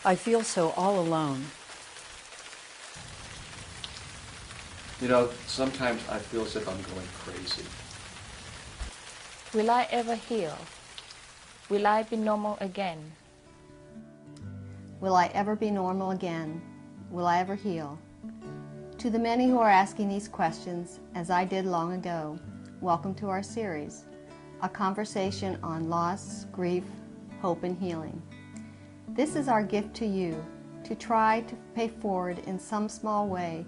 I feel so all alone. You know, sometimes I feel as if I'm going crazy. Will I ever heal? Will I be normal again? Will I ever be normal again? Will I ever heal? To the many who are asking these questions, as I did long ago, welcome to our series, a conversation on loss, grief, hope, and healing. This is our gift to you, to try to pay forward in some small way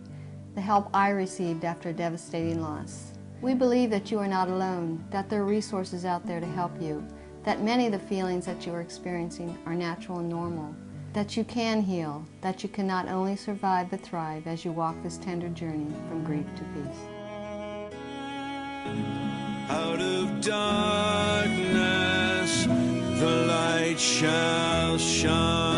the help I received after a devastating loss. We believe that you are not alone, that there are resources out there to help you, that many of the feelings that you are experiencing are natural and normal, that you can heal, that you can not only survive but thrive as you walk this tender journey from grief to peace. Out of darkness, the light shall shine.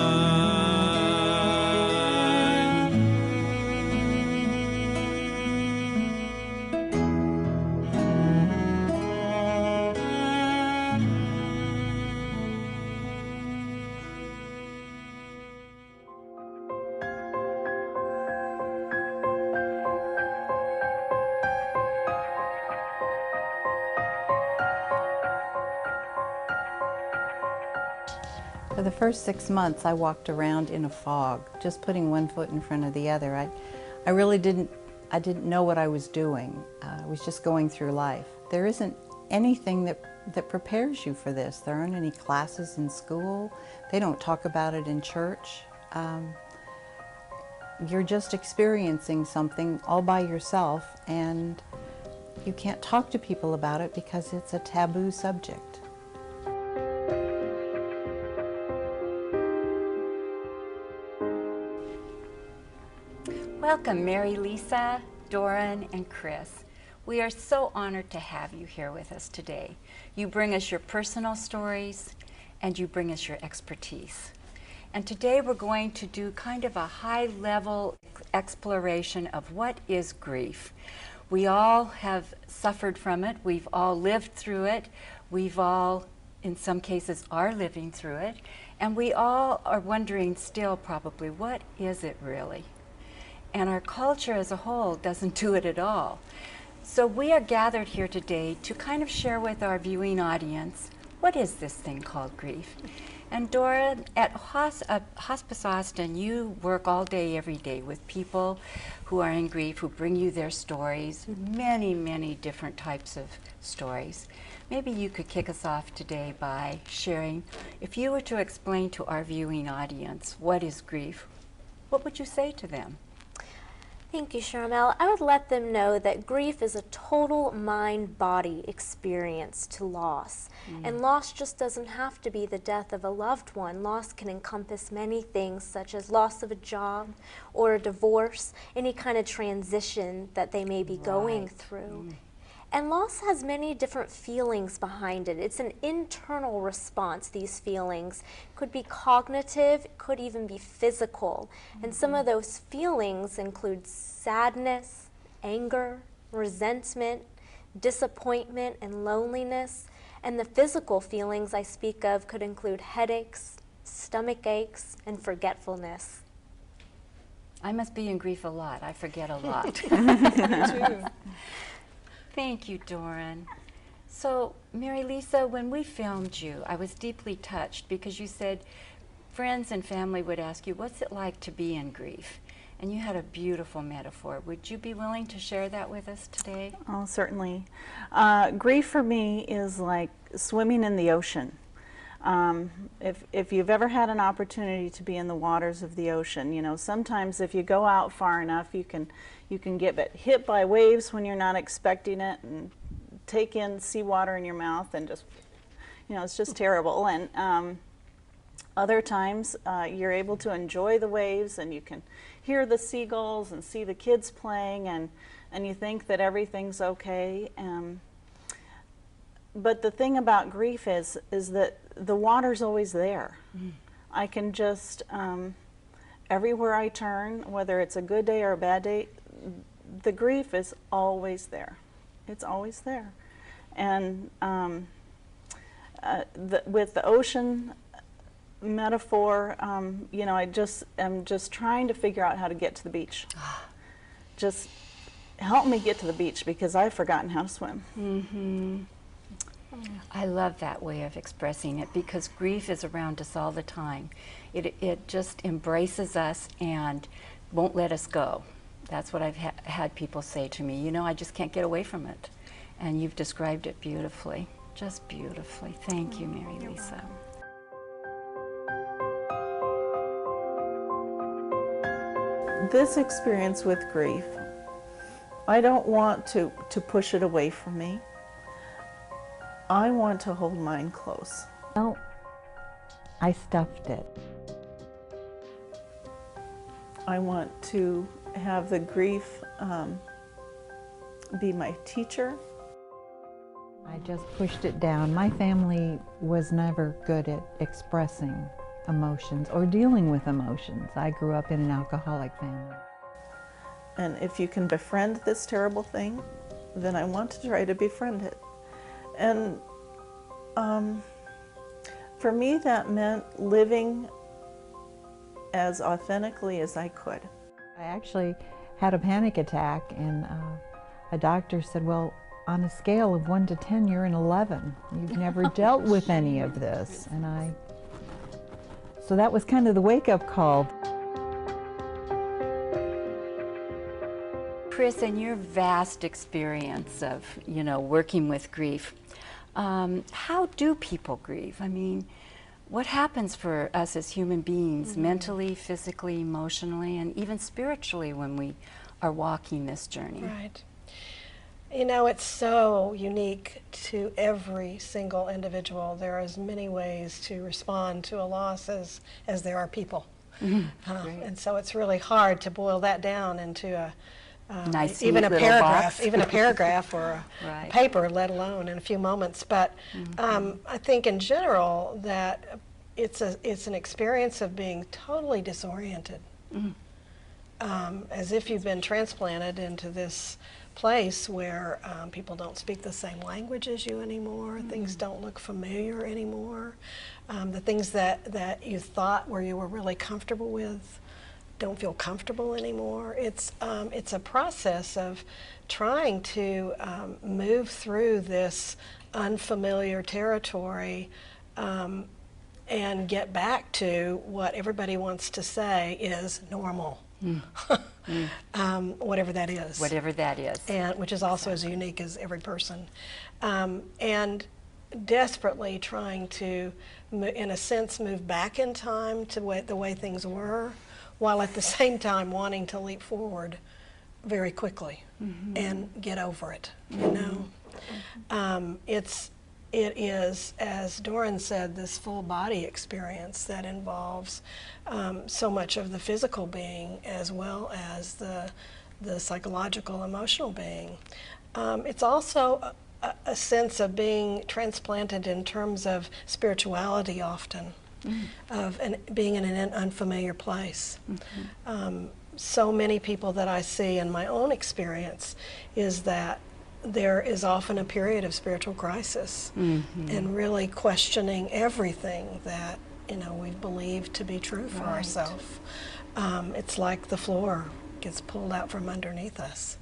For the first 6 months, I walked around in a fog, just putting one foot in front of the other. I really didn't know what I was doing. I was just going through life. There isn't anything that prepares you for this. There aren't any classes in school. They don't talk about it in church. You're just experiencing something all by yourself, and you can't talk to people about it because it's a taboo subject. Welcome, Mary Lisa, Doran, and Chris. We are so honored to have you here with us today. You bring us your personal stories, and you bring us your expertise. And today we're going to do kind of a high-level exploration of what is grief. We all have suffered from it. We've all lived through it. We've all, in some cases, are living through it. And we all are wondering still probably, what is it really? And our culture as a whole doesn't do it at all. So we are gathered here today to kind of share with our viewing audience, what is this thing called grief? And Dora, at Hospice Austin, you work all day, every day with people who are in grief, who bring you their stories, many, many different types of stories. Maybe you could kick us off today by sharing, if you were to explain to our viewing audience what is grief, what would you say to them? Thank you, Charmel. I would let them know that grief is a total mind-body experience to loss. And loss just doesn't have to be the death of a loved one. Loss can encompass many things, such as loss of a job or a divorce, any kind of transition that they may be going through. And loss has many different feelings behind it. It's an internal response, these feelings. Could be cognitive, could even be physical. And some of those feelings include sadness, anger, resentment, disappointment, and loneliness. And the physical feelings I speak of could include headaches, stomach aches, and forgetfulness. I must be in grief a lot. I forget a lot. Me too. Thank you, Doran. So, Mary Lisa, when we filmed you, I was deeply touched because you said friends and family would ask you, what's it like to be in grief? And you had a beautiful metaphor. Would you be willing to share that with us today? Oh, certainly. Grief for me is like swimming in the ocean. If you've ever had an opportunity to be in the waters of the ocean, you know, sometimes if you go out far enough, you can get hit by waves when you're not expecting it and take in seawater in your mouth and just, you know, it's just terrible. And other times you're able to enjoy the waves and you can hear the seagulls and see the kids playing and you think that everything's okay. But the thing about grief is that the water's always there. I can just, everywhere I turn, whether it's a good day or a bad day, the grief is always there. It's always there. And with the ocean, metaphor, you know, I'm just trying to figure out how to get to the beach. Just help me get to the beach because I've forgotten how to swim. Mm-hmm. I love that way of expressing it because grief is around us all the time. It just embraces us and won't let us go. That's what I've had people say to me. You know, I just can't get away from it. And you've described it beautifully, just beautifully. Thank you, Mary Lisa. This experience with grief, I don't want to push it away from me. I want to hold mine close. Well, I stuffed it. I want to have the grief be my teacher. I just pushed it down. My family was never good at expressing emotions or dealing with emotions. I grew up in an alcoholic family. And if you can befriend this terrible thing, then I want to try to befriend it. And for me, that meant living as authentically as I could. I actually had a panic attack, and a doctor said, well, on a scale of 1 to 10, you're an 11. You've never dealt with any of this. And so that was kind of the wake-up call. Chris, in your vast experience of, you know, working with grief, how do people grieve? I mean, what happens for us as human beings, mentally, physically, emotionally, and even spiritually when we are walking this journey? Right. You know, it's so unique to every single individual. There are as many ways to respond to a loss as there are people. And so it's really hard to boil that down into a nice, even a little paragraph, box. even a paragraph or a Right. paper, let alone in a few moments. But I think in general that it's an experience of being totally disoriented, as if you've been transplanted into this place where people don't speak the same language as you anymore. Things don't look familiar anymore. The things that you thought where you were really comfortable with don't feel comfortable anymore. It's a process of trying to move through this unfamiliar territory and get back to what everybody wants to say is normal. Whatever that is. Whatever that is. And which is also as unique as every person. And desperately trying to, in a sense, move back in time to the way things were, while at the same time wanting to leap forward very quickly and get over it, you know. It is, as Doran said, this full body experience that involves so much of the physical being as well as the psychological, emotional being. It's also a sense of being transplanted in terms of spirituality often, of being in an unfamiliar place. So many people that I see in my own experience is that there is often a period of spiritual crisis and really questioning everything that, you know, we believe to be true for ourselves. It's like the floor gets pulled out from underneath us.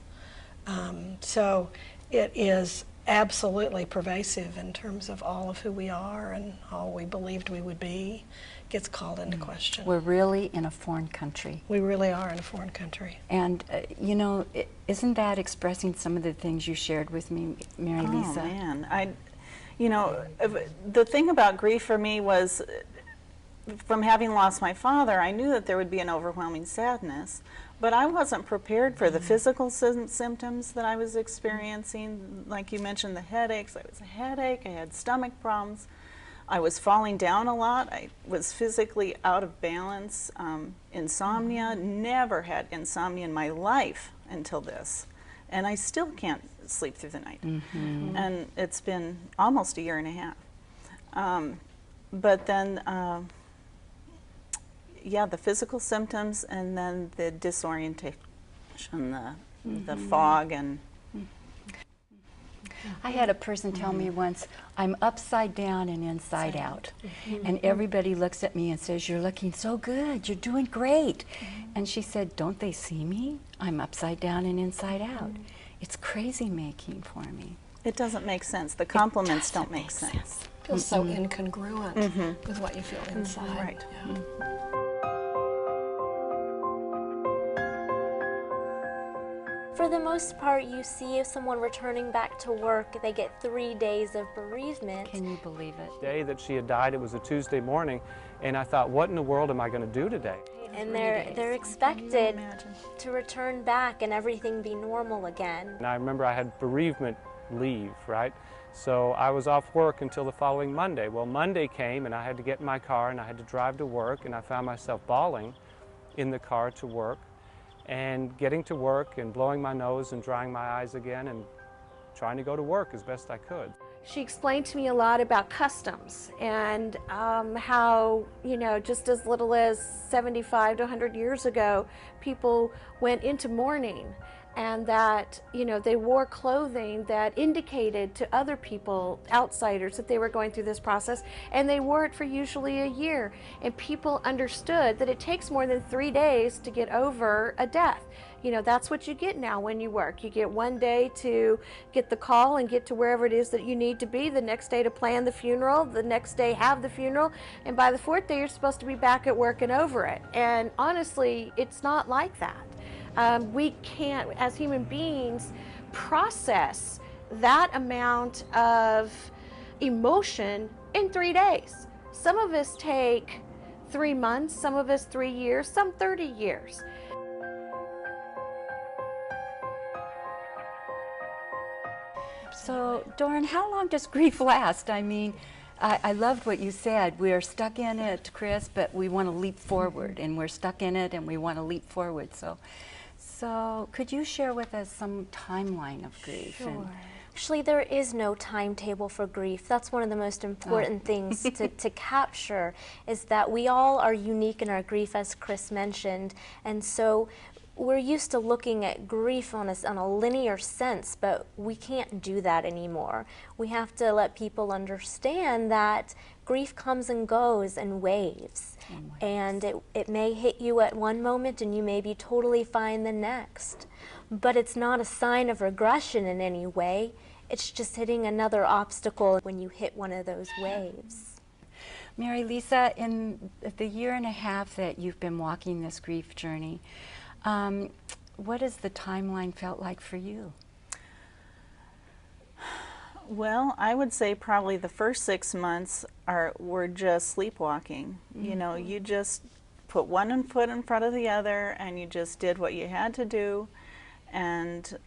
So it is absolutely pervasive in terms of all of who we are and all we believed we would be gets called into question. We're really in a foreign country. We really are in a foreign country. And, you know, isn't that expressing some of the things you shared with me, Mary Lisa? Oh, man. You know, the thing about grief for me was, from having lost my father, I knew that there would be an overwhelming sadness, but I wasn't prepared for the physical symptoms that I was experiencing. Like you mentioned, the headaches. I was a headache, I had stomach problems. I was falling down a lot. I was physically out of balance. Insomnia, never had insomnia in my life until this. And I still can't sleep through the night. And it's been almost a year and a half. But then, yeah, the physical symptoms and then the disorientation, the fog. And I had a person tell me once, I'm upside down and inside out. And everybody looks at me and says, you're looking so good, you're doing great. And she said, don't they see me? I'm upside down and inside out. It's crazy making for me. It doesn't make sense. The compliments don't make sense. Feels so incongruent with what you feel inside. Right. Yeah. For the most part, you see if someone returning back to work, they get 3 days of bereavement. Can you believe it? The day that she had died, it was a Tuesday morning, and I thought, what in the world am I going to do today? And they're expected to return back and everything be normal again. And I remember I had bereavement leave, right? So I was off work until the following Monday. Well, Monday came and I had to get in my car and I had to drive to work, and I found myself bawling in the car to work, and getting to work and blowing my nose and drying my eyes again and trying to go to work as best I could. She explained to me a lot about customs and how, you know, just as little as 75 to 100 years ago, people went into mourning, and that, you know, they wore clothing that indicated to other people, outsiders, that they were going through this process, and they wore it for usually a year. And people understood that it takes more than 3 days to get over a death. You know, that's what you get now when you work. You get 1 day to get the call and get to wherever it is that you need to be, the next day to plan the funeral, the next day have the funeral, and by the 4th day you're supposed to be back at work and over it. And honestly, it's not like that. We can't, as human beings, process that amount of emotion in 3 days. Some of us take 3 months, some of us 3 years, some 30 years. So, Doran, how long does grief last? I mean, I loved what you said. We are stuck in it, Chris, but we want to leap forward, and we're stuck in it and we want to leap forward. So could you share with us some timeline of grief? Sure. Actually, there is no timetable for grief. That's one of the most important things to capture, is that we all are unique in our grief, as Chris mentioned. And so we're used to looking at grief on a linear sense, but we can't do that anymore. We have to let people understand that grief comes and goes in waves. And it may hit you at one moment and you may be totally fine the next. But it's not a sign of regression in any way. It's just hitting another obstacle when you hit one of those waves. Mary Lisa, in the year and a half that you've been walking this grief journey, what has the timeline felt like for you? Well, I would say probably the first 6 months were just sleepwalking. You know, you just put one foot in front of the other and you just did what you had to do, and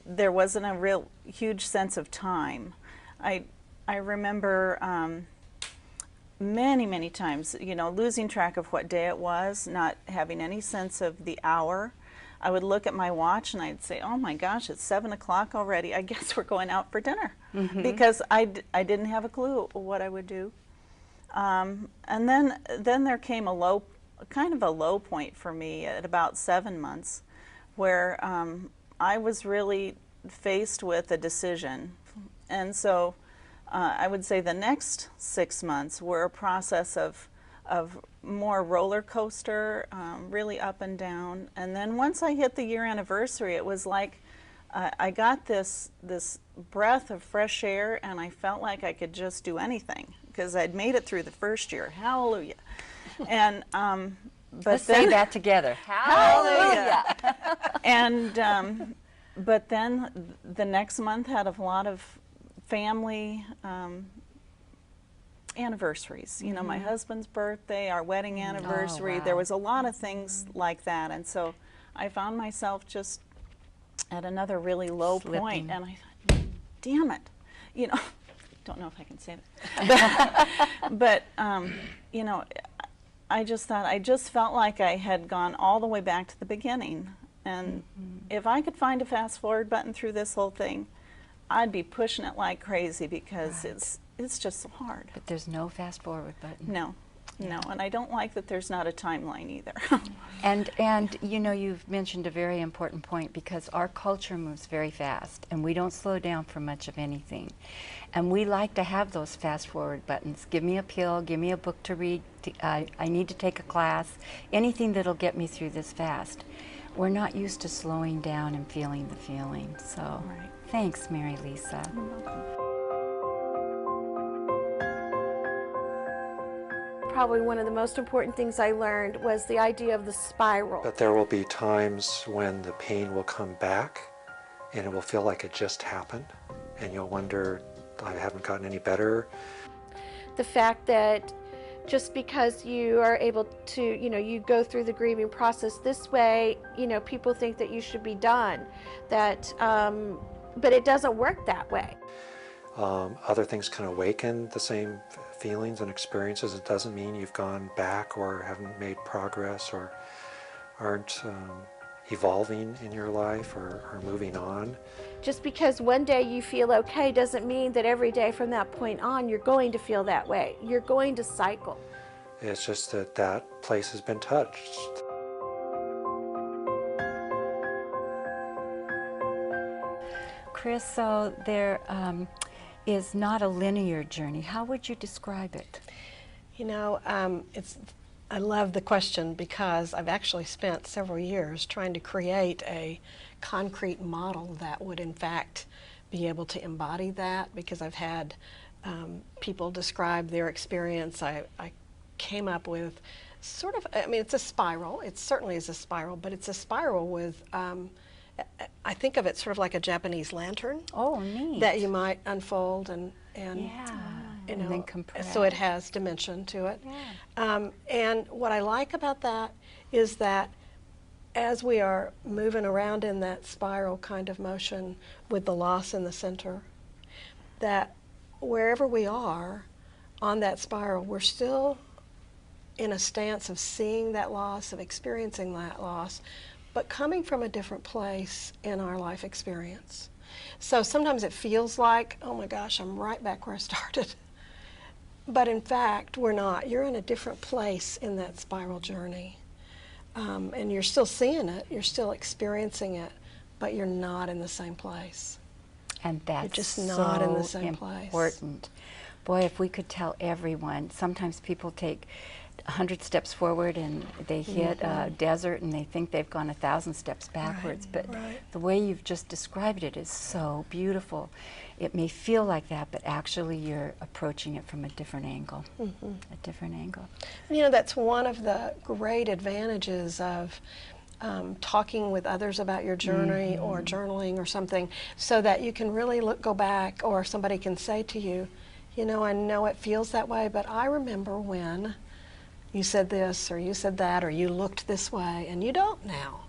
there wasn't a real huge sense of time. I remember many times, you know, losing track of what day it was, not having any sense of the hour. I would look at my watch and I'd say, oh my gosh, it's 7 o'clock already. I guess we're going out for dinner. Because I didn't have a clue what I would do. And then there came kind of a low point for me at about 7 months, where I was really faced with a decision. And so I would say the next 6 months were a process of more roller coaster, really up and down. And then once I hit the year anniversary, it was like I got this breath of fresh air, and I felt like I could just do anything because I'd made it through the first year. Hallelujah! And but let's say that together. Hallelujah! And but then the next month had a lot of family anniversaries. You know, my husband's birthday, our wedding anniversary. Oh, wow. There was a lot of things like that, and so I found myself just at another really low point, and I thought, damn it, you know, don't know if I can say that, but you know, I just thought, I just felt like I had gone all the way back to the beginning, and if I could find a fast forward button through this whole thing, I'd be pushing it like crazy, because it's just so hard. But there's no fast forward button. No. No, and I don't like that there's not a timeline either. And you know, you've mentioned a very important point, because our culture moves very fast and we don't slow down for much of anything. And we like to have those fast forward buttons. Give me a pill, give me a book to read, I need to take a class, anything that'll get me through this fast. We're not used to slowing down and feeling the feeling. So thanks, Mary Lisa. You're welcome. Probably one of the most important things I learned was the idea of the spiral. But there will be times when the pain will come back and it will feel like it just happened, and you'll wonder, I haven't gotten any better. The fact that just because you are able to, you know, you go through the grieving process this way, you know, people think that you should be done, that, but it doesn't work that way. Other things can awaken the same feelings and experiences. It doesn't mean you've gone back or haven't made progress or aren't evolving in your life or moving on. Just because one day you feel okay doesn't mean that every day from that point on you're going to feel that way. You're going to cycle. It's just that that place has been touched. Chris, so there is not a linear journey. How would you describe it? You know, I love the question, because I've actually spent several years trying to create a concrete model that would in fact be able to embody that, because I've had people describe their experience. I came up with sort of, I mean, it's a spiral. It certainly is a spiral, but it's a spiral with, I think of it sort of like a Japanese lantern. Oh, neat. That you might unfold and yeah. you know, And then compress. so it has dimension to it. Yeah. And what I like about that is that as we are moving around in that spiral kind of motion with the loss in the center, that wherever we are on that spiral, we're still in a stance of seeing that loss, of experiencing that loss, but coming from a different place in our life experience. So sometimes it feels like, oh my gosh, I'm right back where I started. But in fact, we're not. You're in a different place in that spiral journey. And you're still seeing it, you're still experiencing it, but you're not in the same place. And that's you're just not so in the same place. Important. Boy, if we could tell everyone, sometimes people take 100 steps forward and they hit a desert and they think they've gone 1,000 steps backwards, but the way you've just described it is so beautiful. It may feel like that, but actually you're approaching it from a different angle, a different angle. And you know, that's one of the great advantages of talking with others about your journey or journaling or something, so that you can really go back, or somebody can say to you, you know, I know it feels that way, but I remember when you said this, or you said that, or you looked this way, and you don't now.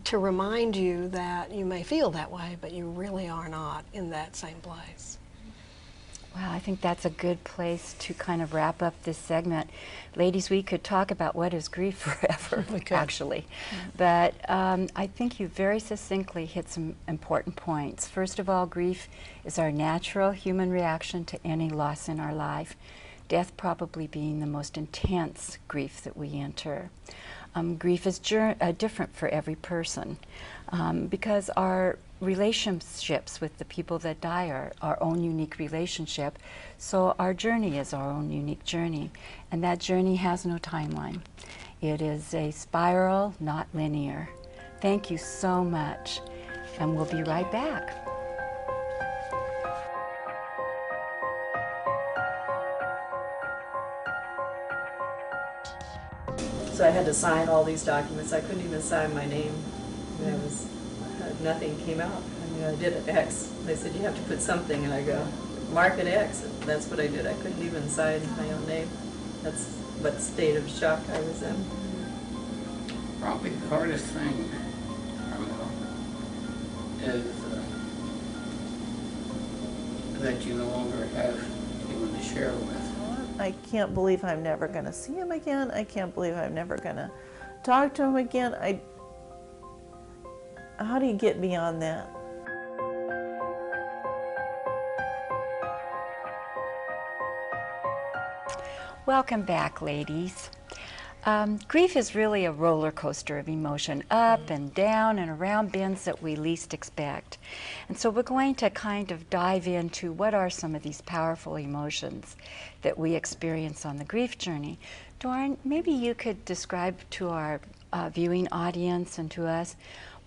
To remind you that you may feel that way, but you really are not in that same place. Well, I think that's a good place to kind of wrap up this segment. Ladies, we could talk about what is grief forever, actually. But I think you very succinctly hit some important points. First of all, grief is our natural human reaction to any loss in our life, death probably being the most intense grief that we enter. Grief is different for every person because our relationships with the people that die are our own unique relationship. So our journey is our own unique journey, and that journey has no timeline. It is a spiral, not linear. Thank you so much, and we'll be right back. So I had to sign all these documents. I couldn't even sign my name. Nothing came out. I mean, I did an X. They said, you have to put something, and I go, mark an X. And that's what I did. I couldn't even sign my own name. That's what state of shock I was in. Probably the hardest thing, is that you no longer have anyone to share with. I can't believe I'm never going to see him again. I can't believe I'm never going to talk to him again. How do you get beyond that? Welcome back, ladies. Grief is really a roller coaster of emotion, up and down and around bends that we least expect. And so we're going to kind of dive into what are some of these powerful emotions that we experience on the grief journey. Doran, maybe you could describe to our viewing audience and to us,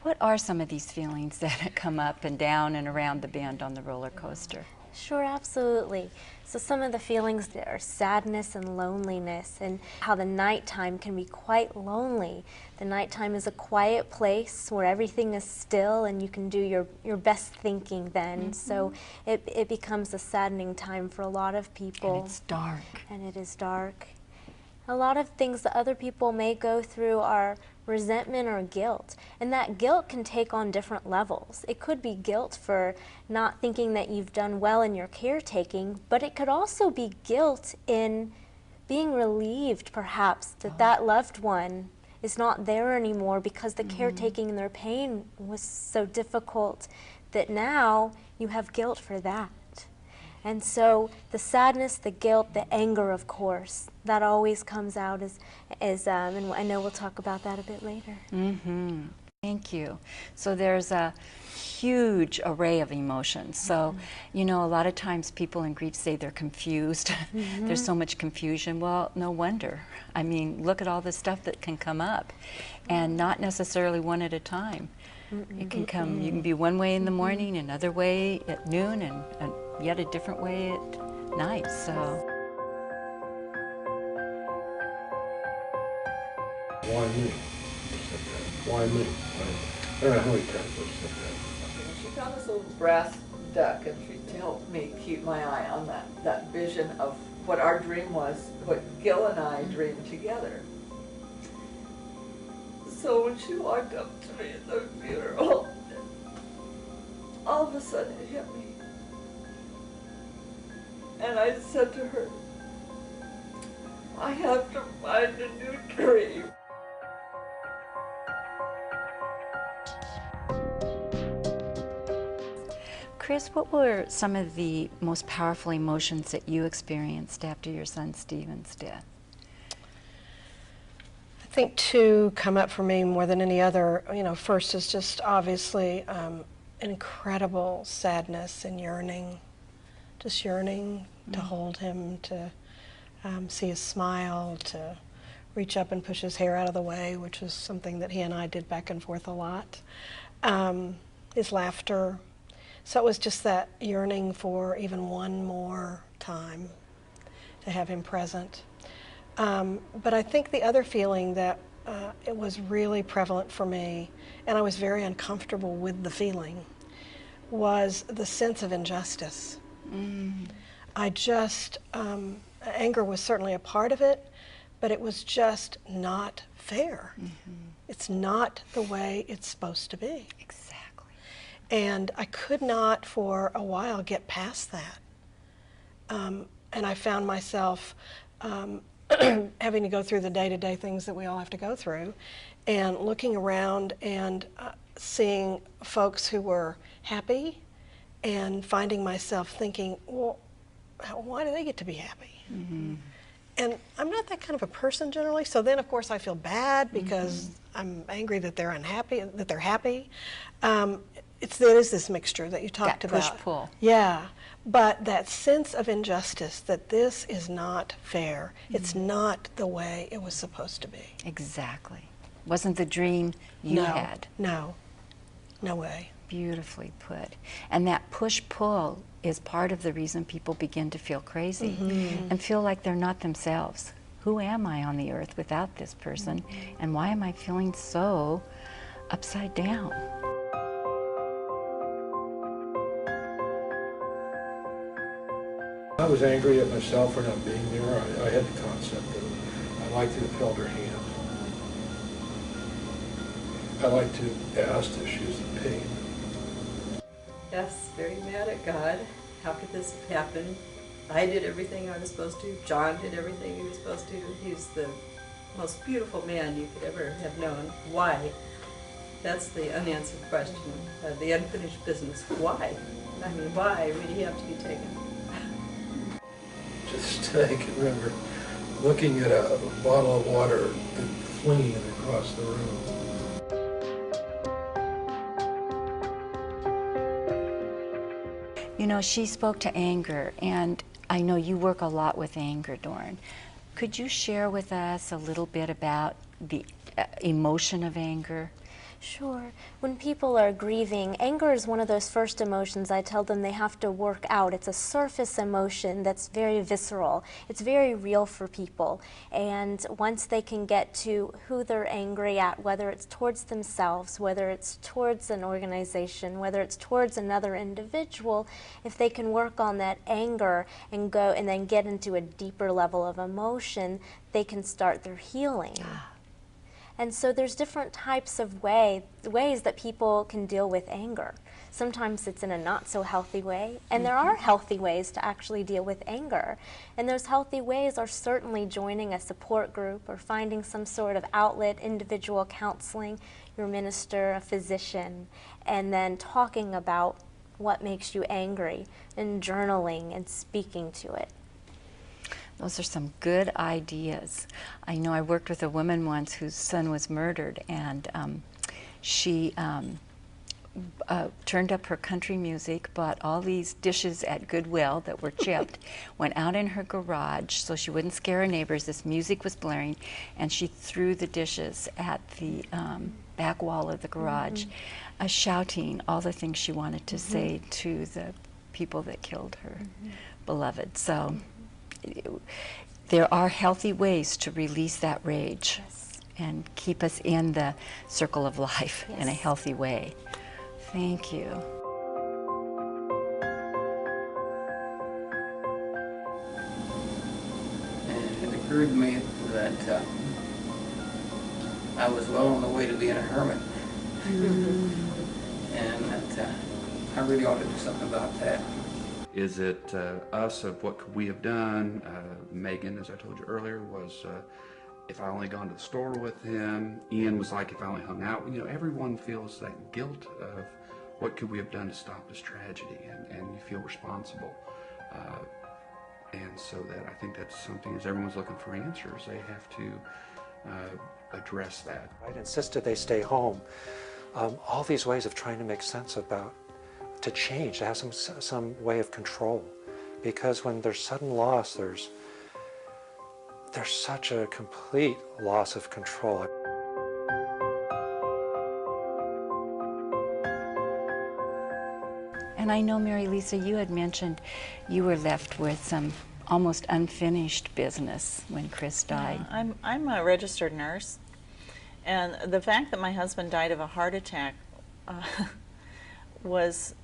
what are some of these feelings that come up and down and around the bend on the roller coaster? Sure, absolutely. So some of the feelings that are sadness and loneliness, and how the nighttime can be quite lonely. The nighttime is a quiet place where everything is still and you can do your best thinking then. So it becomes a saddening time for a lot of people. And it's dark. And it is dark. A lot of things that other people may go through are resentment or guilt, and that guilt can take on different levels. It could be guilt for not thinking that you've done well in your caretaking, but it could also be guilt in being relieved perhaps that that loved one is not there anymore because the caretaking and their pain was so difficult that now you have guilt for that. And so the sadness, the guilt, the anger, of course, that always comes out and I know we'll talk about that a bit later. Thank you. So there's a huge array of emotions. So, you know, a lot of times people in grief say they're confused. There's so much confusion. Well, no wonder. I mean, look at all the stuff that can come up, and not necessarily one at a time. It can come, you can be one way in the morning, another way at noon, and yet a different way at night. So why me? Why me? I don't know how many times I've said that. She found this little brass duck to help me keep my eye on that vision of what our dream was, what Gil and I dreamed together. So when she walked up to me at the funeral, all of a sudden it hit me. And I said to her, I have to find a new dream. Chris, what were some of the most powerful emotions that you experienced after your son Stephen's death? I think two come up for me more than any other. You know, first is just obviously incredible sadness and yearning. Just yearning to hold him, to see his smile, to reach up and push his hair out of the way, which was something that he and I did back and forth a lot. His laughter. So it was just that yearning for even one more time to have him present. But I think the other feeling that it was really prevalent for me, and I was very uncomfortable with the feeling, was the sense of injustice. I just, anger was certainly a part of it, but it was just not fair. It's not the way it's supposed to be. Exactly. And I could not for a while get past that. And I found myself having to go through the day-to-day things that we all have to go through, and looking around and seeing folks who were happy, and finding myself thinking, well, why do they get to be happy? And I'm not that kind of a person generally, so then of course I feel bad because I'm angry that they're unhappy, that they're happy. There is this mixture that you talked about. Push-pull. Yeah, but that sense of injustice, that this is not fair. It's not the way it was supposed to be. Exactly. Wasn't the dream you had. No way. Beautifully put. And that push-pull is part of the reason people begin to feel crazy and feel like they're not themselves. Who am I on the earth without this person? And why am I feeling so upside down? I was angry at myself for not being there. I had the concept of, I liked to have held her hand. I liked to have asked if she was in pain. Yes, very mad at God. How could this have happened? I did everything I was supposed to. John did everything he was supposed to. He's the most beautiful man you could ever have known. Why? That's the unanswered question, the unfinished business. Why? I mean, why would he have to be taken? Just I can remember looking at a bottle of water and flinging it across the room. You know, she spoke to anger, and I know you work a lot with anger, Doran. Could you share with us a little bit about the emotion of anger? Sure. When people are grieving, anger is one of those first emotions I tell them they have to work out. It's a surface emotion that's very visceral. It's very real for people. And once they can get to who they're angry at, whether it's towards themselves, whether it's towards an organization, whether it's towards another individual, if they can work on that anger and go and then get into a deeper level of emotion, they can start their healing. And so there's different types of ways that people can deal with anger. Sometimes it's in a not so healthy way, and there are healthy ways to actually deal with anger. And those healthy ways are certainly joining a support group or finding some sort of outlet, individual counseling, your minister, a physician, and then talking about what makes you angry and journaling and speaking to it. Those are some good ideas. I know I worked with a woman once whose son was murdered, and she turned up her country music, bought all these dishes at Goodwill that were chipped, went out in her garage so she wouldn't scare her neighbors. This music was blaring, and she threw the dishes at the back wall of the garage, shouting all the things she wanted to say to the people that killed her beloved. So there are healthy ways to release that rage and keep us in the circle of life in a healthy way. Thank you. And it occurred to me that I was well on the way to being a hermit. And that I really ought to do something about that. Is it us of what could we have done? Megan, as I told you earlier, was if I only gone to the store with him. Ian was like, if I only hung out. You know, everyone feels that guilt of what could we have done to stop this tragedy, and you feel responsible. And so that I think that's something, as everyone's looking for answers, they have to address that. I insisted they stay home. All these ways of trying to make sense about to change, to have some way of control, because when there's sudden loss, there's such a complete loss of control. And I know, Mary Lisa, you had mentioned you were left with some almost unfinished business when Chris died. Yeah, I'm a registered nurse, and the fact that my husband died of a heart attack was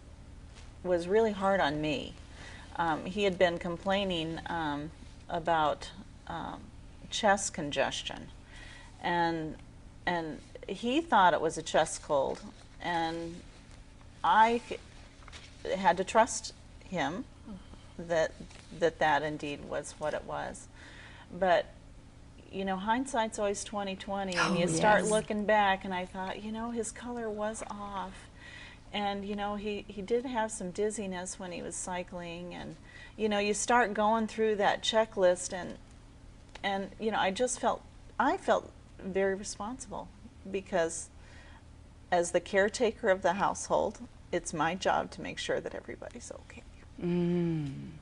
really hard on me. He had been complaining about chest congestion, and he thought it was a chest cold, and I had to trust him that indeed was what it was. But you know, hindsight's always 20/20, and you start looking back, and I thought, you know, his color was off. And you know, he did have some dizziness when he was cycling, and you know, you start going through that checklist, and you know, I felt very responsible, because as the caretaker of the household, it's my job to make sure that everybody's okay. And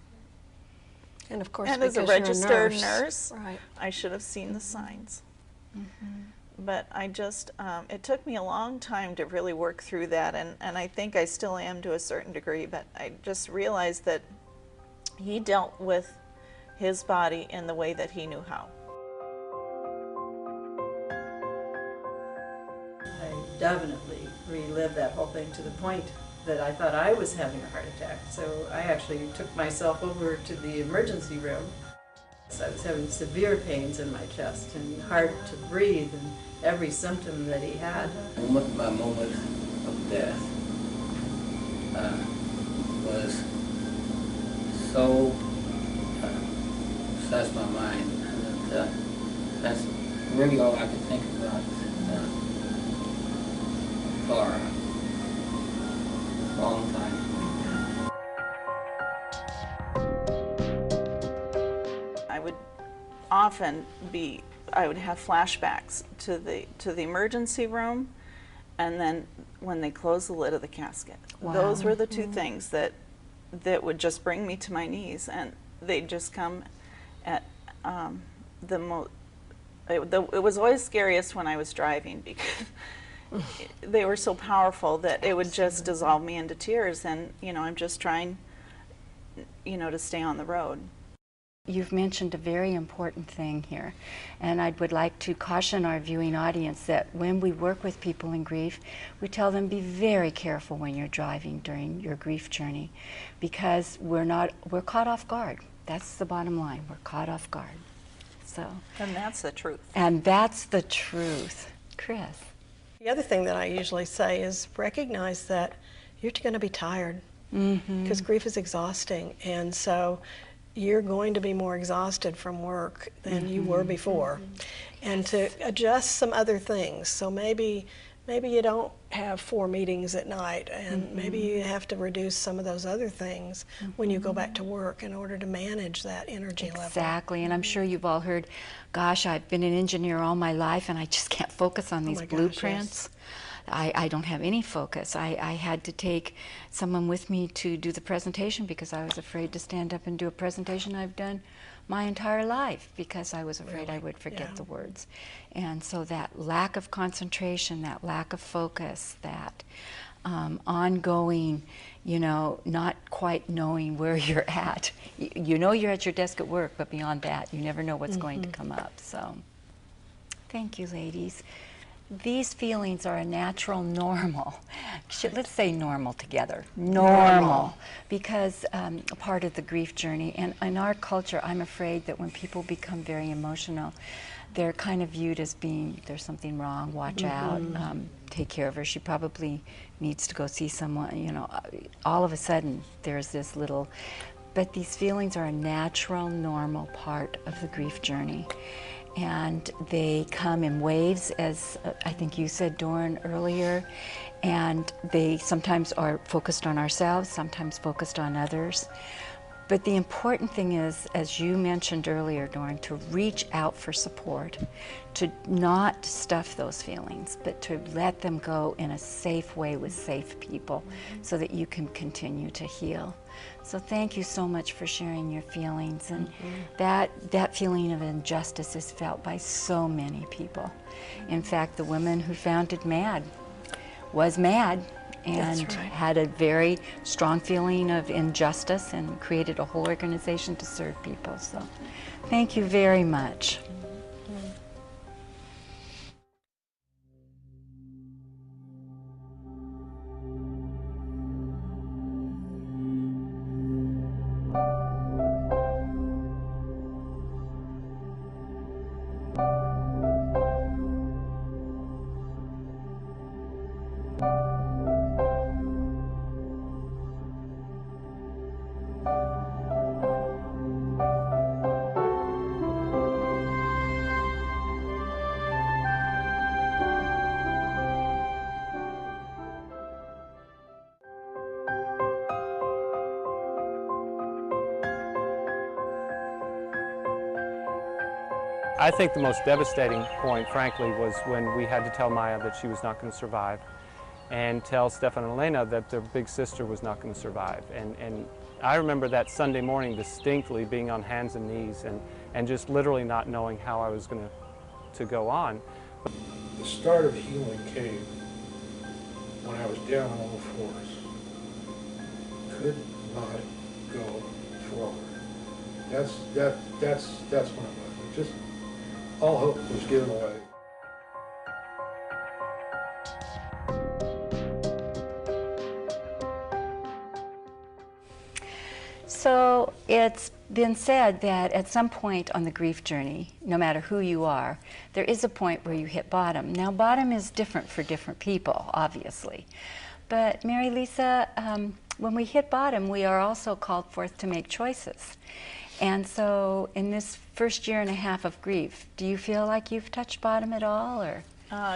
of course, and as a registered nurse, right, I should have seen the signs. But I just, it took me a long time to really work through that, and I think I still am to a certain degree, but I just realized that he dealt with his body in the way that he knew how. I definitely relived that whole thing to the point that I thought I was having a heart attack. So I actually took myself over to the emergency room. So I was having severe pains in my chest and hard to breathe, and every symptom that he had. My moment of death was so obsessed my mind that that's really all I could think about for a long time. I would often I would have flashbacks to the emergency room, and then when they closed the lid of the casket. Wow. Those were the two things that would just bring me to my knees, and they'd just come at the most. It was always scariest when I was driving, because they were so powerful that it would just dissolve me into tears, and I'm just trying to stay on the road. You've mentioned a very important thing here, and I would like to caution our viewing audience that when we work with people in grief, we tell them be very careful when you're driving during your grief journey, because we're caught off guard. That's the bottom line. We're caught off guard. And that's the truth. And that's the truth. Chris. The other thing that I usually say is recognize that you're going to be tired, because grief is exhausting, and so you're going to be more exhausted from work than you were before, and to adjust some other things. So maybe you don't have 4 meetings at night, and maybe you have to reduce some of those other things when you go back to work in order to manage that energy level. Exactly, and I'm sure you've all heard, gosh, I've been an engineer all my life and I just can't focus on these blueprints. Gosh, yes. I don't have any focus. I had to take someone with me to do the presentation because I was afraid to stand up and do a presentation I've done my entire life, because I was afraid I would forget the words. And so that lack of concentration, that lack of focus, that ongoing, not quite knowing where you're at. You're at your desk at work, but beyond that, you never know what's going to come up. So, thank you, ladies. These feelings are a natural normal. Let's say normal together. Normal. Because part of the grief journey. And in our culture, I'm afraid that when people become very emotional, they're kind of viewed as being, there's something wrong, watch out, take care of her. She probably needs to go see someone, all of a sudden there's this little, but these feelings are a natural, normal part of the grief journey. And they come in waves, as I think you said, Doran, earlier, and they sometimes are focused on ourselves, sometimes focused on others. But the important thing is, as you mentioned earlier, Doran, to reach out for support, to not stuff those feelings, but to let them go in a safe way with safe people so that you can continue to heal. So thank you so much for sharing your feelings. And that feeling of injustice is felt by so many people. In fact, the woman who founded MAD was mad and had a very strong feeling of injustice and created a whole organization to serve people. So thank you very much. I think the most devastating point, frankly, was when we had to tell Maya that she was not going to survive, and tell Stefan and Elena that their big sister was not going to survive. And I remember that Sunday morning distinctly, being on hands and knees and just literally not knowing how I was going to go on. The start of healing came when I was down on all fours. Could not go forward. That's when it was. Just all hope was given away. So it's been said that at some point on the grief journey, no matter who you are, there is a point where you hit bottom. Now, bottom is different for different people, obviously. But Mary Lisa, when we hit bottom, we are also called forth to make choices. And so in this first year and a half of grief, do you feel like you've touched bottom at all, or?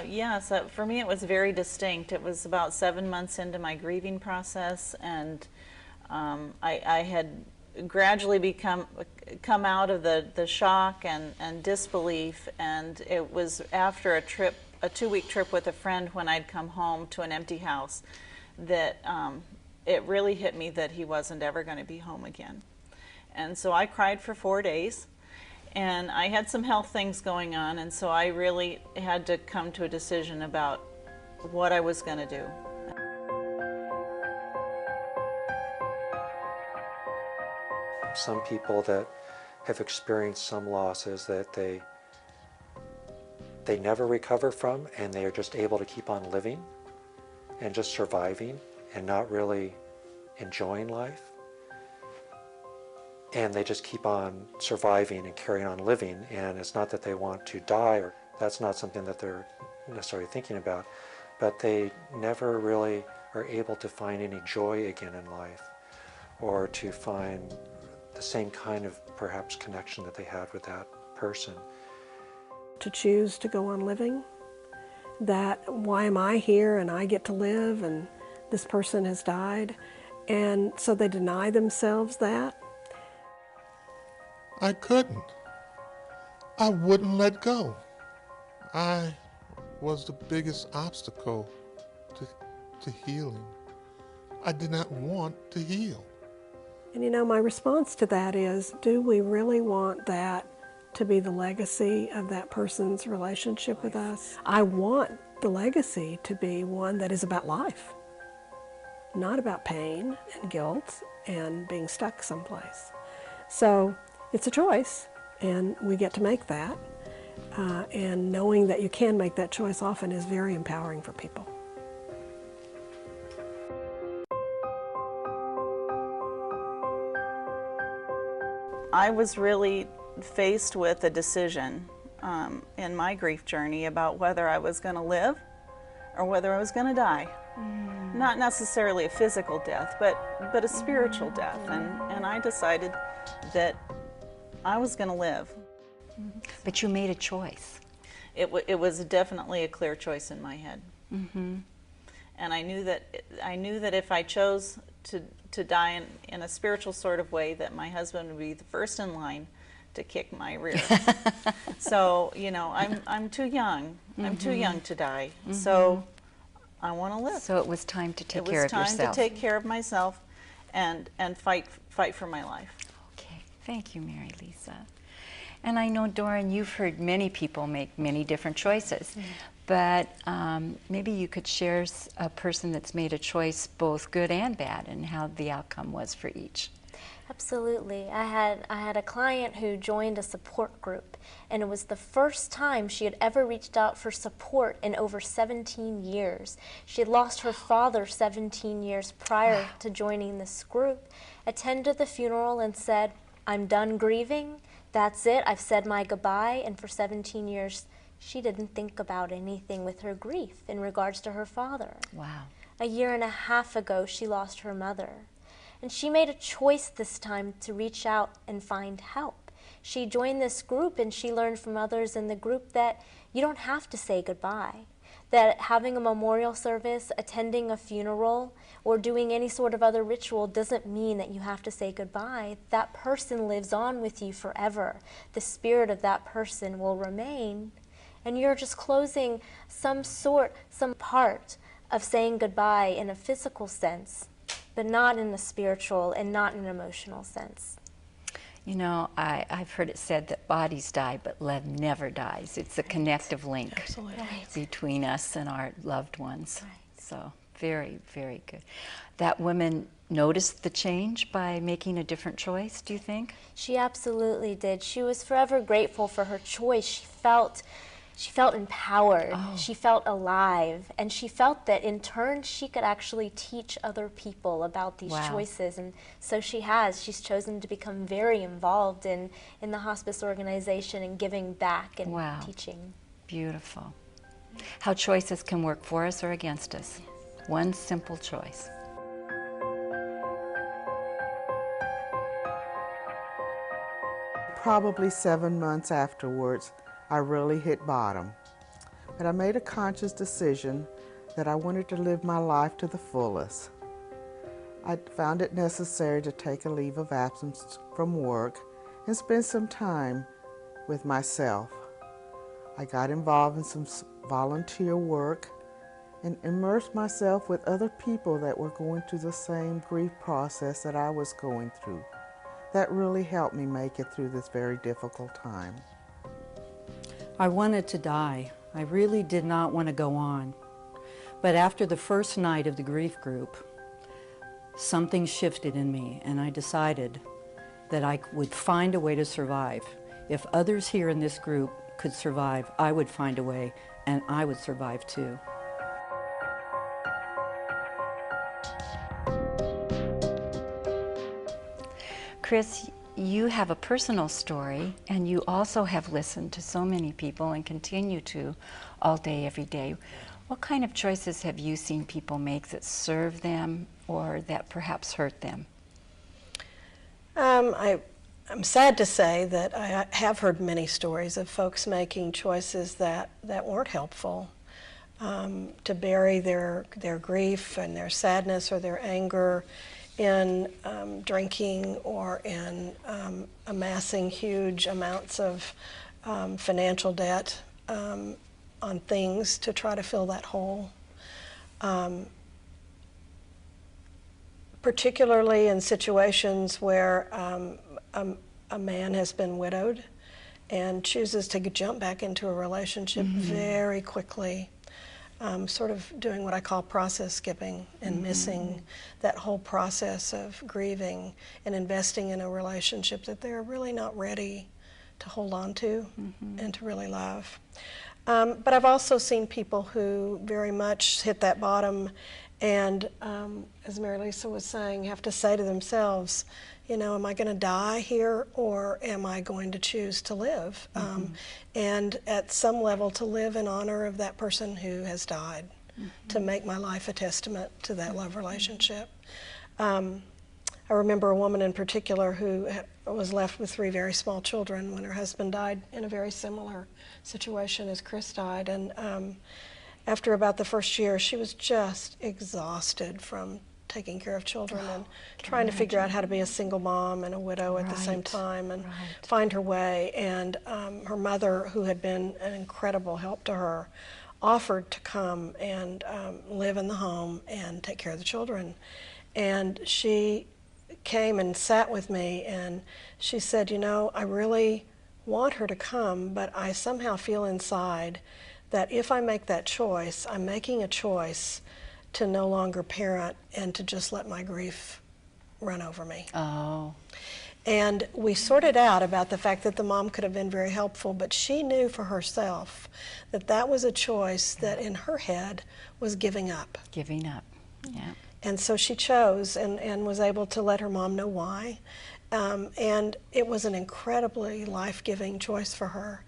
Yes, for me it was very distinct. It was about 7 months into my grieving process, and I had gradually come out of the shock and disbelief, and it was after a 2-week trip with a friend when I'd come home to an empty house that it really hit me that he wasn't ever going to be home again. And so I cried for 4 days, and I had some health things going on, and so I really had to come to a decision about what I was going to do. Some people that have experienced some losses that they never recover from, and they are just able to keep on living and just surviving and not really enjoying life. And they just keep on surviving and carrying on living, and it's not that they want to die, or that's not something that they're necessarily thinking about, but they never really are able to find any joy again in life, or to find the same kind of perhaps connection that they had with that person. To choose to go on living, that why am I here and I get to live and this person has died, and so they deny themselves that. I couldn't. I wouldn't let go. I was the biggest obstacle to healing. I did not want to heal. And you know, my response to that is, do we really want that to be the legacy of that person's relationship with us? I want the legacy to be one that is about life, not about pain and guilt and being stuck someplace. So it's a choice, and we get to make that. And knowing that you can make that choice often is very empowering for people. I was really faced with a decision in my grief journey about whether I was going to live or whether I was going to die. Not necessarily a physical death, but a spiritual death. And I decided that I was going to live. But you made a choice. It was definitely a clear choice in my head. Mm-hmm. And I knew that if I chose to die in a spiritual sort of way, that my husband would be the first in line to kick my rear. So, you know, I'm too young. I'm too young to die. So I want to live. So it was time to take care of It was yourself. time to take care of myself and fight for my life. Okay, thank you, Mary Lisa. And I know, Doran, you've heard many people make many different choices, but maybe you could share a person that's made a choice both good and bad and how the outcome was for each. Absolutely. I had a client who joined a support group, and it was the first time she had ever reached out for support in over 17 years. She had lost her father 17 years prior to joining this group, attended the funeral and said, "I'm done grieving. That's it. I've said my goodbye." And for 17 years, she didn't think about anything with her grief in regards to her father. Wow. A year and a half ago, she lost her mother. And she made a choice this time to reach out and find help. She joined this group, and she learned from others in the group that you don't have to say goodbye, that having a memorial service, attending a funeral, or doing any sort of other ritual doesn't mean that you have to say goodbye. That person lives on with you forever. The spirit of that person will remain, and you're just closing some part of saying goodbye in a physical sense, but not in a spiritual and not in an emotional sense. You know, I've heard it said that bodies die, but love never dies. It's a connective link between us and our loved ones. Right. So very, very good. That woman noticed the change by making a different choice, do you think? She absolutely did. She was forever grateful for her choice. She felt empowered, she felt alive, and she felt that in turn she could actually teach other people about these choices, and so she's chosen to become very involved in the hospice organization and giving back and teaching. Beautiful. How choices can work for us or against us. Yes. One simple choice. Probably 7 months afterwards, I really hit bottom. But I made a conscious decision that I wanted to live my life to the fullest. I found it necessary to take a leave of absence from work and spend some time with myself. I got involved in some volunteer work and immersed myself with other people that were going through the same grief process that I was going through. That really helped me make it through this very difficult time. I wanted to die. I really did not want to go on. But after the first night of the grief group, something shifted in me, and I decided that I would find a way to survive. If others here in this group could survive, I would find a way, and I would survive too. Chris, you have a personal story, and you also have listened to so many people and continue to all day, every day. What kind of choices have you seen people make that serve them or that perhaps hurt them? I'm sad to say that I have heard many stories of folks making choices that weren't helpful, to bury their grief and their sadness or their anger in drinking or in amassing huge amounts of financial debt on things to try to fill that hole. Particularly in situations where a man has been widowed and chooses to jump back into a relationship very quickly, sort of doing what I call process skipping and missing that whole process of grieving and investing in a relationship that they're really not ready to hold on to and to really love. But I've also seen people who very much hit that bottom and, as Mary Lisa was saying, have to say to themselves, you know, am I going to die here or am I going to choose to live? And at some level to live in honor of that person who has died, to make my life a testament to that love relationship. I remember a woman in particular who was left with 3 very small children when her husband died in a very similar situation as Chris died. And after about the first year, she was just exhausted from taking care of children and trying to figure out how to be a single mom and a widow at the same time and find her way. And her mother, who had been an incredible help to her, offered to come and live in the home and take care of the children. And she came and sat with me and she said, you know, I really want her to come, but I somehow feel inside that if I make that choice, I'm making a choice to no longer parent and to just let my grief run over me. Oh. And we sorted out about the fact that the mom could have been very helpful, but she knew for herself that that was a choice that in her head was giving up. Giving up, yeah. And so she chose and was able to let her mom know why. And it was an incredibly life-giving choice for her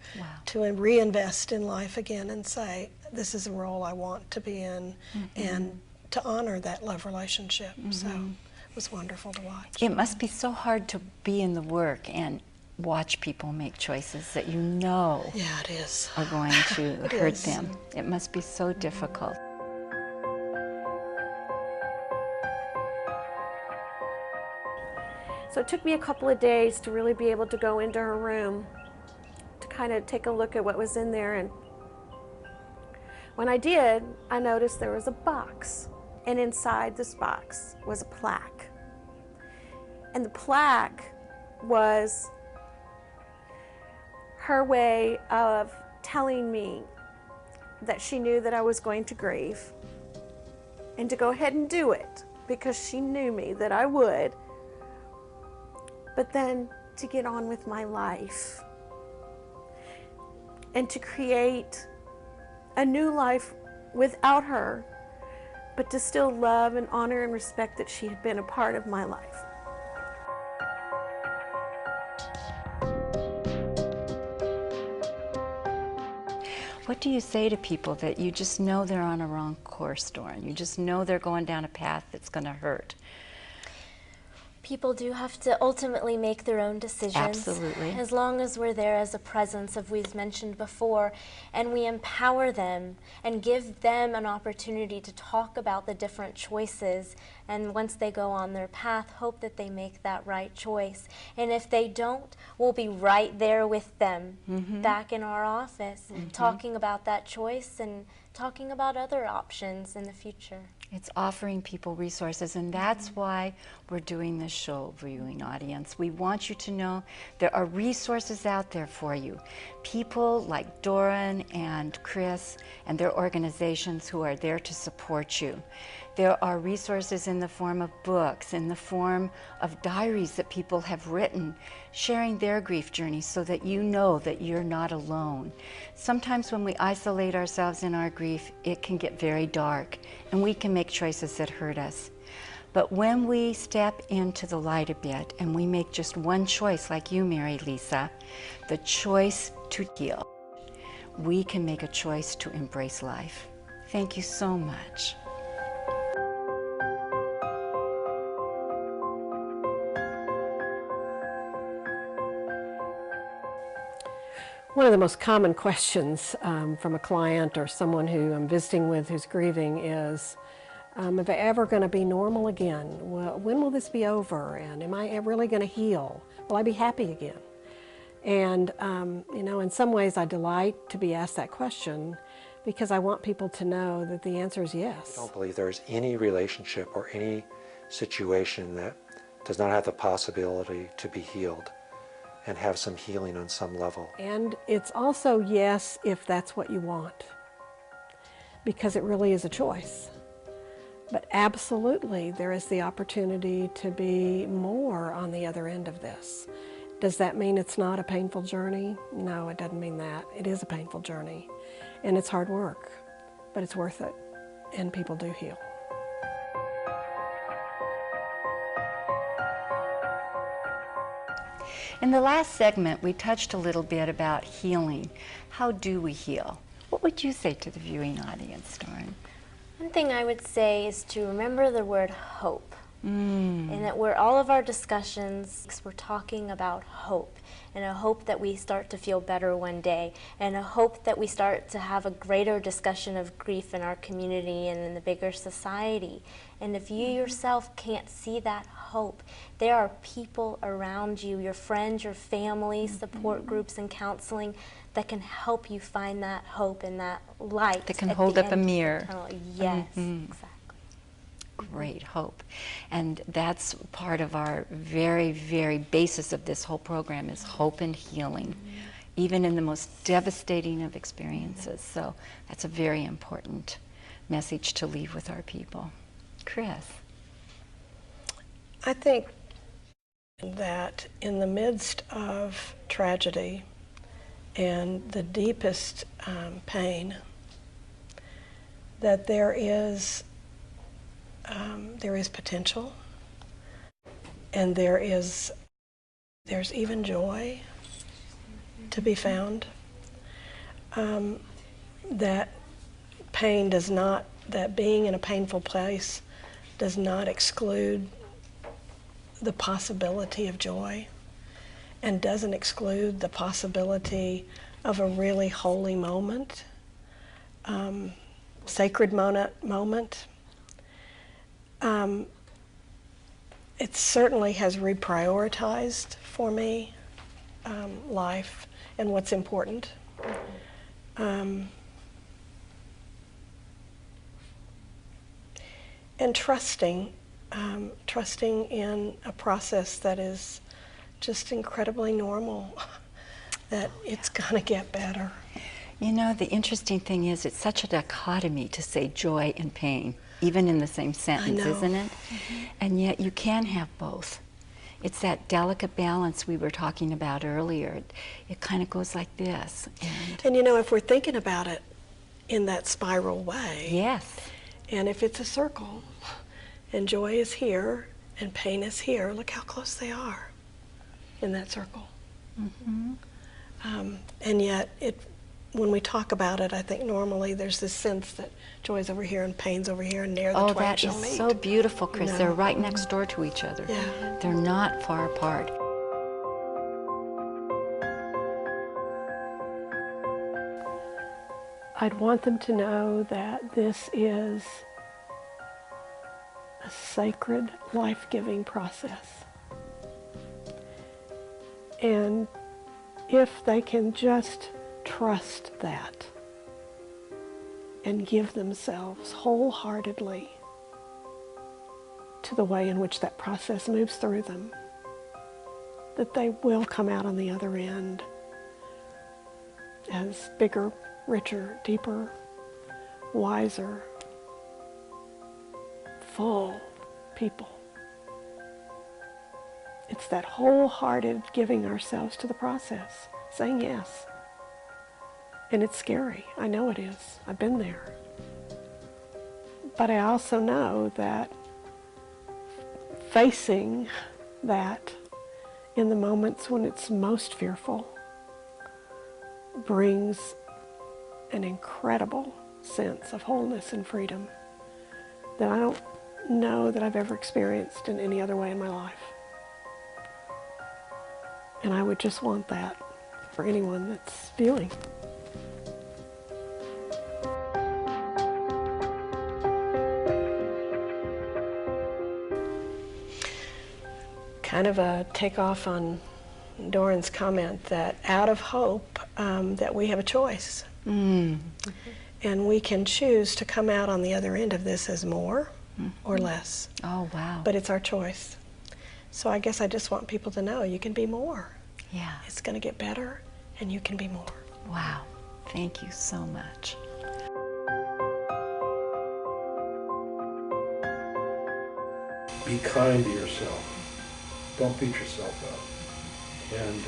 to reinvest in life again and say, this is a role I want to be in, and to honor that love relationship. So it was wonderful to watch. It must be so hard to be in the work and watch people make choices that you know it is. Are going to hurt them. It must be so difficult. So it took me a couple of days to really be able to go into her room to kind of take a look at what was in there. And when I did, I noticed there was a box. And inside this box was a plaque. And the plaque was her way of telling me that she knew that I was going to grieve and to go ahead and do it because she knew me that I would. But then to get on with my life and to create a new life without her, but to still love and honor and respect that she had been a part of my life. What do you say to people that you just know they're on a wrong course, Doran? You just know they're going down a path that's going to hurt. People do have to ultimately make their own decisions. Absolutely. As long as we're there as a presence, as we've mentioned before, and we empower them and give them an opportunity to talk about the different choices And once they go on their path, hope that they make that right choice. And if they don't, we'll be right there with them, back in our office, talking about that choice and talking about other options in the future. It's offering people resources, and that's why we're doing this show, viewing audience. We want you to know there are resources out there for you. People like Doran and Chris and their organizations who are there to support you. There are resources in the form of books, in the form of diaries that people have written, sharing their grief journey so that you know that you're not alone. Sometimes when we isolate ourselves in our grief, it can get very dark, and we can make choices that hurt us. But when we step into the light a bit and we make just one choice, like you, Mary Lisa, the choice to heal, we can make a choice to embrace life. Thank you so much. One of the most common questions from a client or someone who I'm visiting with who's grieving is, am I ever going to be normal again? Well, when will this be over? And am I really going to heal? Will I be happy again? And, you know, in some ways I delight to be asked that question because I want people to know that the answer is yes. I don't believe there's any relationship or any situation that does not have the possibility to be healed and have some healing on some level. And it's also yes if that's what you want, because it really is a choice. But absolutely there is the opportunity to be more on the other end of this. Does that mean it's not a painful journey? No, it doesn't mean that. It is a painful journey, and it's hard work, but it's worth it, and people do heal. In the last segment, we touched a little bit about healing. How do we heal? What would you say to the viewing audience, Doran? One thing I would say is to remember the word hope. And that where all of our discussions, we're talking about hope, and a hope that we start to feel better one day, and a hope that we start to have a greater discussion of grief in our community and in the bigger society. And if you yourself can't see that hope, there are people around you, your friends, your family, support groups and counseling that can help you find that hope and that light. That can hold up a mirror. Yes, exactly. Great hope. And that's part of our very, very basis of this whole program is hope and healing, even in the most devastating of experiences. So that's a very important message to leave with our people. Chris? I think that in the midst of tragedy and the deepest pain, that there is potential, and there's even joy to be found. That pain does not, that being in a painful place does not exclude the possibility of joy, and doesn't exclude the possibility of a really holy moment, sacred moment. It certainly has reprioritized for me life and what's important. And trusting in a process that is just incredibly normal, that it's gonna get better. You know, the interesting thing is it's such a dichotomy to say joy and pain, even in the same sentence, isn't it? And yet you can have both. It's that delicate balance we were talking about earlier. It kind of goes like this. And you know, if we're thinking about it in that spiral way, yes. And if it's a circle, and joy is here, and pain is here, look how close they are in that circle. And yet, when we talk about it, I think normally there's this sense that joy's over here and pain's over here, and near the twain shall meet. Oh, that is so beautiful, Chris. No. They're right next door to each other. Yeah. They're not far apart. I'd want them to know that this is a sacred, life-giving process. And if they can just trust that and give themselves wholeheartedly to the way in which that process moves through them, that they will come out on the other end as bigger, richer, deeper, wiser, full people. It's that wholehearted giving ourselves to the process, saying yes. And it's scary. I know it is. I've been there. But I also know that facing that in the moments when it's most fearful brings an incredible sense of wholeness and freedom that I don't know that I've ever experienced in any other way in my life. And I would just want that for anyone that's viewing. Kind of a takeoff on Doran's comment that out of hope, that we have a choice. And we can choose to come out on the other end of this as more or less. Oh, wow. But it's our choice. So I guess I just want people to know you can be more. Yeah. It's going to get better, and you can be more. Wow. Thank you so much. Be kind to yourself. Don't beat yourself up. And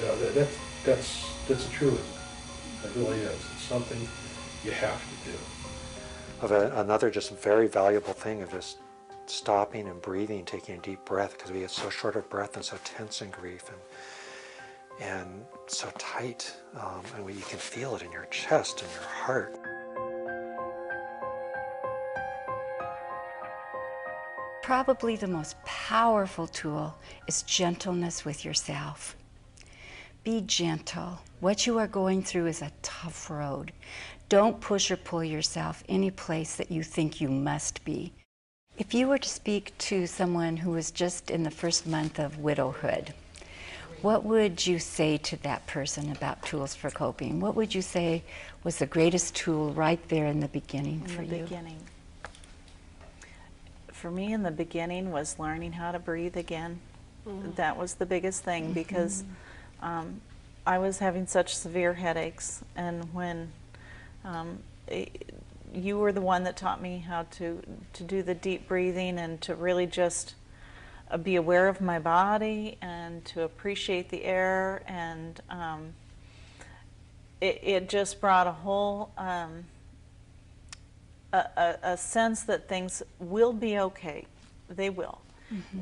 that's a truism. It really is. It's something you have to do. Another just very valuable thing of just stopping and breathing, taking a deep breath, because we get so short of breath and so tense in grief and so tight, and you can feel it in your chest and your heart. Probably the most powerful tool is gentleness with yourself. Be gentle. What you are going through is a tough road. Don't push or pull yourself any place that you think you must be. If you were to speak to someone who was just in the first month of widowhood, what would you say to that person about tools for coping? What would you say was the greatest tool right there in the beginning for you? For me in the beginning was learning how to breathe again. That was the biggest thing, because I was having such severe headaches, and when you were the one that taught me how to do the deep breathing and to really just be aware of my body and to appreciate the air, and it just brought a whole a sense that things will be okay. They will.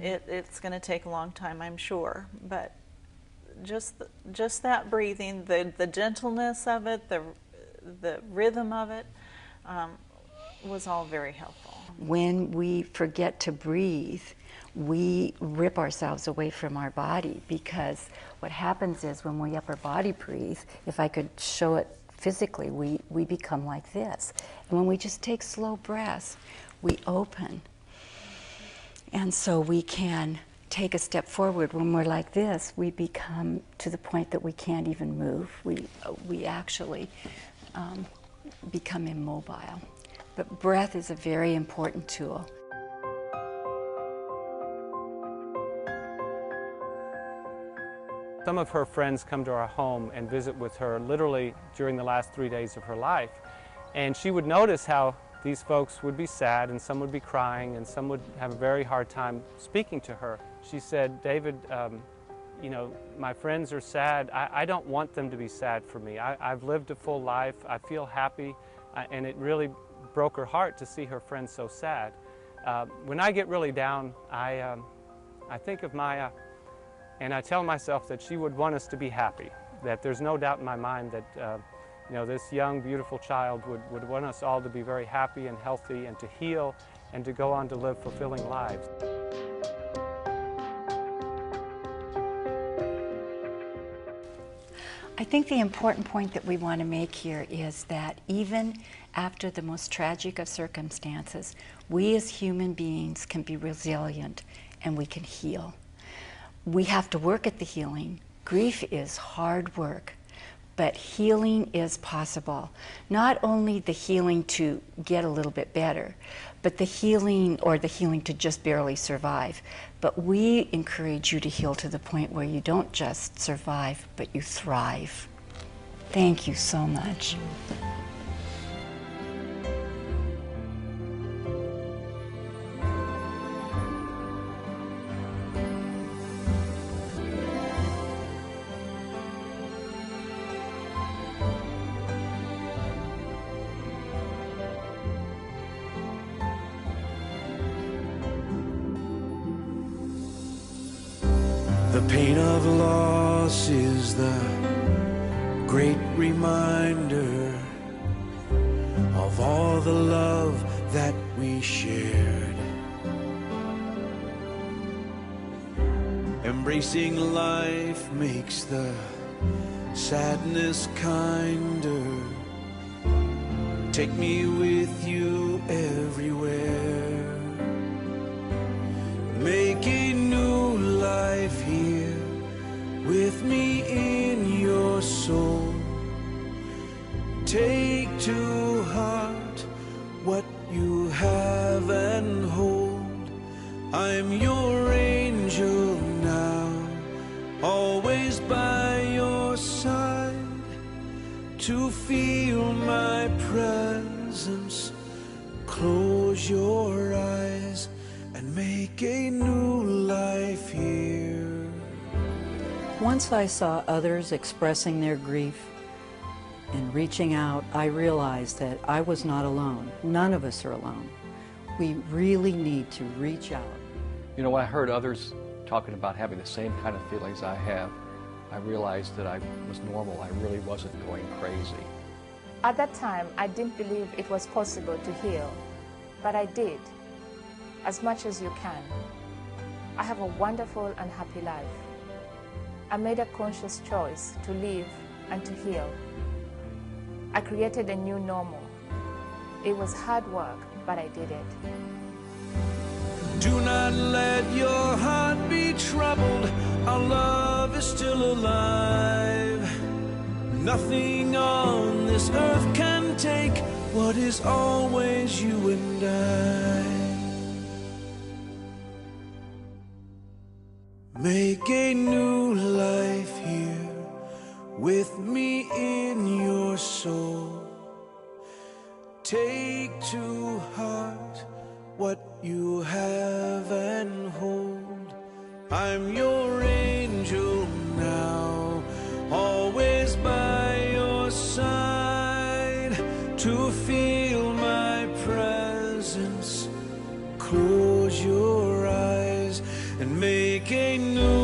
It's going to take a long time, I'm sure, but just that breathing, the gentleness of it, the rhythm of it, was all very helpful. When we forget to breathe, we rip ourselves away from our body, because what happens is when we upper body breathe, if I could show it physically, we become like this. And when we just take slow breaths, we open. And so we can take a step forward. When we're like this, we become to the point that we can't even move. We actually become immobile. But breath is a very important tool. Some of her friends come to our home and visit with her literally during the last 3 days of her life. And she would notice how these folks would be sad, and some would be crying, and some would have a very hard time speaking to her. She said, David, you know, my friends are sad. I don't want them to be sad for me. I've lived a full life. I feel happy. And it really broke her heart to see her friends so sad. When I get really down, I think of Maya, and I tell myself that she would want us to be happy, that there's no doubt in my mind that you know, this young, beautiful child would want us all to be very happy and healthy and to heal and to go on to live fulfilling lives. I think the important point that we want to make here is that even after the most tragic of circumstances, we as human beings can be resilient and we can heal. We have to work at the healing. Grief is hard work, but healing is possible. Not only the healing to get a little bit better, but the healing to just barely survive. But we encourage you to heal to the point where you don't just survive, but you thrive. Thank you so much. The pain of loss is the great reminder of all the love that we shared. Embracing life makes the sadness kinder. Take me with you everywhere. Make a new life here with me in your soul. Take to heart what you have and hold. I'm your angel now, always by your side, to feel my presence. Close your eyes and make a new life here. Once I saw others expressing their grief and reaching out, I realized that I was not alone. None of us are alone. We really need to reach out. You know, when I heard others talking about having the same kind of feelings I have, I realized that I was normal. I really wasn't going crazy. At that time, I didn't believe it was possible to heal, but I did, as much as you can. I have a wonderful and happy life. I made a conscious choice to live and to heal. I created a new normal. It was hard work, but I did it. Do not let your heart be troubled. Our love is still alive. Nothing on this earth can take what is always you and I. Make a new life here with me in your soul. Take to heart what you have and hold. I'm your angel now, always by your side, to feel my presence. Close your eyes and make a new